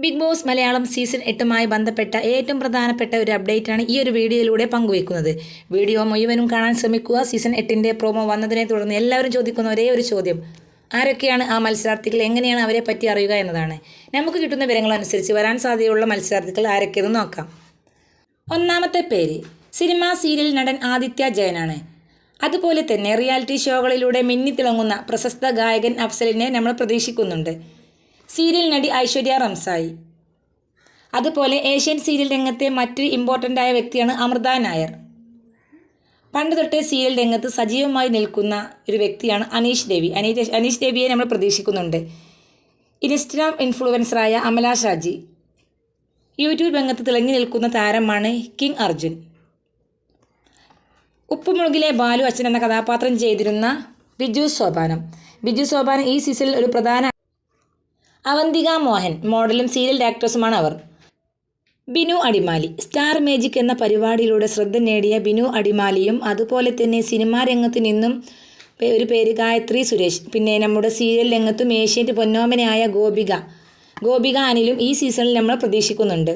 Big boss Malayalam season 8 ബന്ധപ്പെട്ട ഏറ്റവും പ്രധാനപ്പെട്ട ഒരു അപ്ഡേറ്റാണ് ഈ ഒരു വീഡിയോയിലൂടെ പങ്കുവയ്ക്കുന്നത്. വീഡിയോ മുഴുവനും കാണാൻ ശ്രമിക്കുക. സീസൺ 8 പ്രോമോ വന്നതിനെ തുടർന്ന് എല്ലാവരും ചോദിക്കുന്ന ഒരേ ഒരു ചോദ്യം, ആരൊക്കെയാണ് ആ മത്സരാർത്ഥികൾ, എങ്ങനെയാണ് അവരെ പറ്റി അറിയുക എന്നതാണ്. നമുക്ക് കിട്ടുന്ന വിവരങ്ങളനുസരിച്ച് വരാൻ സാധ്യതയുള്ള മത്സരാർത്ഥികൾ ആരൊക്കെയെന്ന് നോക്കാം. ഒന്നാമത്തെ പേര് സിനിമാ സീരിയൽ നടൻ ആദിത്യ ജയനാണ്. അതുപോലെ തന്നെ റിയാലിറ്റി ഷോകളിലൂടെ മിന്നിത്തിളങ്ങുന്ന പ്രശസ്ത ഗായകൻ അഫ്സലിനെ നമ്മൾ പ്രതീക്ഷിക്കുന്നുണ്ട്. സീരിയൽ നടി ഐശ്വര്യ റംസായി. അതുപോലെ ഏഷ്യൻ സീരിയൽ രംഗത്തെ മറ്റൊരു ഇമ്പോർട്ടൻ്റ് ആയ വ്യക്തിയാണ് അമൃത നായർ. പണ്ട് തൊട്ടേ സീരിയൽ രംഗത്ത് സജീവമായി നിൽക്കുന്ന ഒരു വ്യക്തിയാണ് അനീഷ് ദേവി. അനീഷ് ദേവിയെ നമ്മൾ പ്രതീക്ഷിക്കുന്നുണ്ട്. ഇൻസ്റ്റാഗ്രാം ഇൻഫ്ലുവൻസറായ അമല ഷാജി. യൂട്യൂബ് രംഗത്ത് തിളങ്ങി നിൽക്കുന്ന താരമാണ് കിങ് അർജുൻ. ഉപ്പുമുളകിലെ ബാലു അച്ഛൻ എന്ന കഥാപാത്രം ചെയ്തിരുന്ന ബിജു സോപാനം ഈ സീസണിൽ ഒരു പ്രധാന അവന്തിക മോഹൻ മോഡലും സീരിയൽ ആക്ട്രസുമാണ് അവർ. ബിനു അടിമാലി. സ്റ്റാർ മേജിക് എന്ന പരിപാടിയിലൂടെ ശ്രദ്ധ നേടിയ ബിനു അടിമാലിയും അതുപോലെ തന്നെ സിനിമാ രംഗത്ത് നിന്നും ഒരു പേര് ഗായത്രി സുരേഷ്. പിന്നെ നമ്മുടെ സീരിയൽ രംഗത്തും ഏഷ്യൻ്റെ പൊന്നോമനയായ ഗോപിക അനിലും ഈ സീസണിൽ നമ്മൾ പ്രതീക്ഷിക്കുന്നുണ്ട്.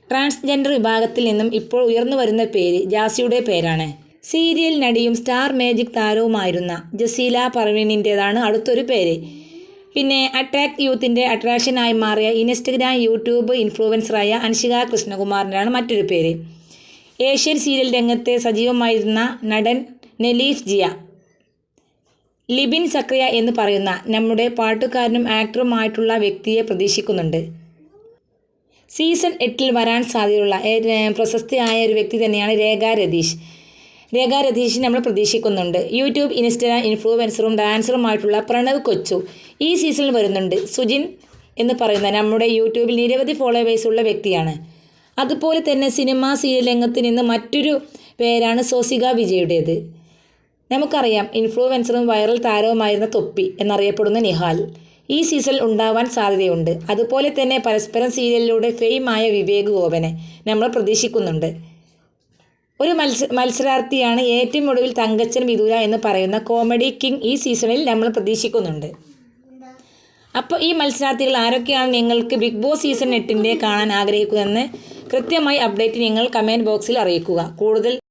ട്രാൻസ്ജെൻഡർ വിഭാഗത്തിൽ നിന്നും ഇപ്പോൾ ഉയർന്നു വരുന്ന പേര് ജാസിയുടെ പേരാണ്. സീരിയൽ നടിയും സ്റ്റാർ മേജിക് താരവുമായിരുന്ന ജസീല പർവീണിൻ്റേതാണ് അടുത്തൊരു പേര്. പിന്നെ അട്രാക്ട് യൂത്തിൻ്റെ അട്രാക്ഷനായി മാറിയ ഇൻസ്റ്റഗ്രാം യൂട്യൂബ് ഇൻഫ്ലുവൻസറായ അൻഷിക കൃഷ്ണകുമാറിൻ്റെയാണ് മറ്റൊരു പേര്. ഏഷ്യൻ സീരിയൽ രംഗത്തെ സജീവമായിരുന്ന നടൻ നെലീഫ് ജിയ. ലിബിൻ സക്രിയ എന്ന് പറയുന്ന നമ്മുടെ പാട്ടുകാരനും ആക്ടറുമായിട്ടുള്ള വ്യക്തിയെ പ്രതീക്ഷിക്കുന്നുണ്ട്. സീസൺ 8 വരാൻ സാധ്യതയുള്ള പ്രശസ്തയായ ഒരു വ്യക്തി തന്നെയാണ് രേഖ രതീഷ് നമ്മൾ പ്രതീക്ഷിക്കുന്നുണ്ട്. യൂട്യൂബ് ഇൻസ്റ്റാഗ്രാം ഇൻഫ്ലുവൻസറും ഡാൻസറുമായിട്ടുള്ള പ്രണവ് കൊച്ചു ഈ സീസണിൽ വരുന്നുണ്ട്. സുജിൻ എന്ന് പറയുന്ന നമ്മുടെ യൂട്യൂബിൽ നിരവധി ഫോളോവേഴ്സുള്ള വ്യക്തിയാണ്. അതുപോലെ തന്നെ സിനിമാ സീരിയൽ രംഗത്ത് നിന്ന് മറ്റൊരു പേരാണ് സോസിക വിജയുടേത്. നമുക്കറിയാം, ഇൻഫ്ലുവൻസറും വൈറൽ താരവുമായിരുന്ന തൊപ്പി എന്നറിയപ്പെടുന്ന നിഹാൽ ഈ സീസണിൽ ഉണ്ടാവാൻ സാധ്യതയുണ്ട്. അതുപോലെ തന്നെ പരസ്പരം സീരിയലിലൂടെ ഫെയിമായ വിവേക് ഗോപനെ നമ്മൾ പ്രതീക്ഷിക്കുന്നുണ്ട്. ഒരു മത്സരാർത്ഥിയാണ് ഏറ്റവും ഒടുവിൽ തങ്കച്ചൻ വിദൂര എന്ന് പറയുന്ന കോമഡി കിങ് ഈ സീസണിൽ നമ്മൾ പ്രതീക്ഷിക്കുന്നുണ്ട്. അപ്പോൾ ഈ മത്സരാർത്ഥികൾ ആരൊക്കെയാണ് നിങ്ങൾക്ക് ബിഗ് ബോസ് സീസൺ 8 കാണാൻ ആഗ്രഹിക്കുന്നതെന്ന് കൃത്യമായി അപ്ഡേറ്റ് നിങ്ങൾ കമൻറ്റ് ബോക്സിൽ അറിയിക്കുക. കൂടുതൽ